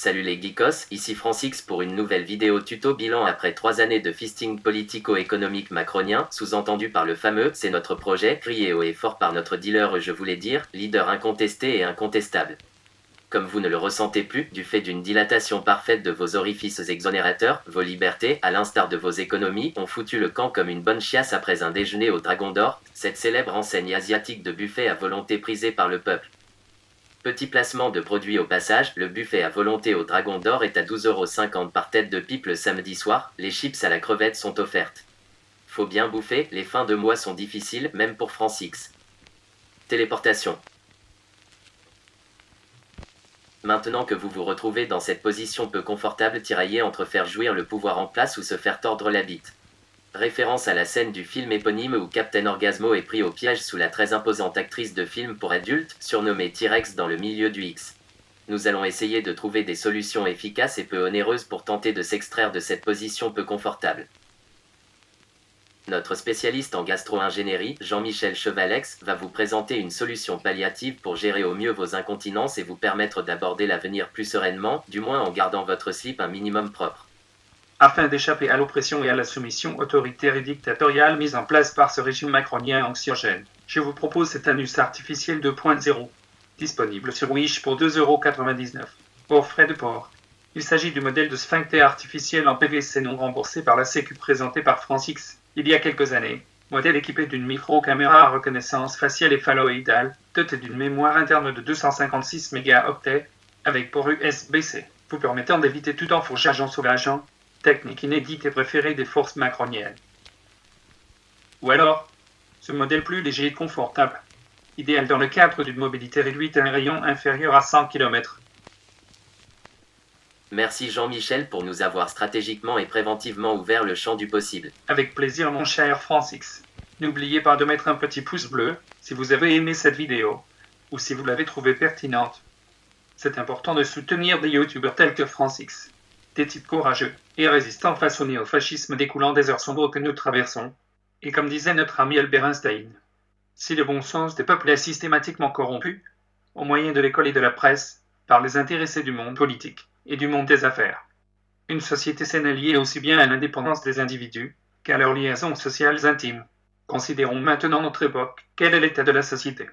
Salut les geekos, ici Francix pour une nouvelle vidéo tuto bilan après 3 années de fisting politico-économique macronien, sous-entendu par le fameux « c'est notre projet », crié haut et fort par notre dealer je voulais dire, leader incontesté et incontestable. Comme vous ne le ressentez plus, du fait d'une dilatation parfaite de vos orifices exonérateurs, vos libertés, à l'instar de vos économies, ont foutu le camp comme une bonne chiasse après un déjeuner au Dragon d'Or, cette célèbre enseigne asiatique de buffet à volonté prisée par le peuple. Petit placement de produit au passage, le buffet à volonté au Dragon d'Or est à 12,50 € par tête de pipe le samedi soir, les chips à la crevette sont offertes. Faut bien bouffer, les fins de mois sont difficiles, même pour Francix. Téléportation. Maintenant que vous vous retrouvez dans cette position peu confortable tiraillée entre faire jouir le pouvoir en place ou se faire tordre la bite. Référence à la scène du film éponyme où Captain Orgasmo est pris au piège sous la très imposante actrice de film pour adultes, surnommée T-Rex dans le milieu du X. Nous allons essayer de trouver des solutions efficaces et peu onéreuses pour tenter de s'extraire de cette position peu confortable. Notre spécialiste en gastro-ingénierie, Jean-Michel Chevalex, va vous présenter une solution palliative pour gérer au mieux vos incontinences et vous permettre d'aborder l'avenir plus sereinement, du moins en gardant votre slip un minimum propre. Afin d'échapper à l'oppression et à la soumission autoritaire et dictatoriale mise en place par ce régime macronien anxiogène, je vous propose cet anus artificiel 2.0, disponible sur Wish pour 2,99 €, hors frais de port. Il s'agit du modèle de sphincter artificiel en PVC non remboursé par la Sécu présenté par Francix il y a quelques années. Modèle équipé d'une micro-caméra à reconnaissance faciale et phalloïdale, doté d'une mémoire interne de 256 mégaoctets, avec port USB-C, vous permettant d'éviter tout enfourchage ensauvagant, technique inédite et préférée des forces macroniennes. Ou alors, ce modèle plus léger et confortable, idéal dans le cadre d'une mobilité réduite à un rayon inférieur à 100 km. Merci Jean-Michel pour nous avoir stratégiquement et préventivement ouvert le champ du possible. Avec plaisir mon cher Francix. N'oubliez pas de mettre un petit pouce bleu si vous avez aimé cette vidéo, ou si vous l'avez trouvée pertinente. C'est important de soutenir des youtubeurs tels que Francix, des types courageux et résistants face au néofascisme découlant des heures sombres que nous traversons. Et comme disait notre ami Albert Einstein, si le bon sens des peuples est systématiquement corrompu, au moyen de l'école et de la presse, par les intéressés du monde politique et du monde des affaires. Une société saine est liée aussi bien à l'indépendance des individus qu'à leurs liaisons sociales intimes. Considérons maintenant notre époque. Quel est l'état de la société ?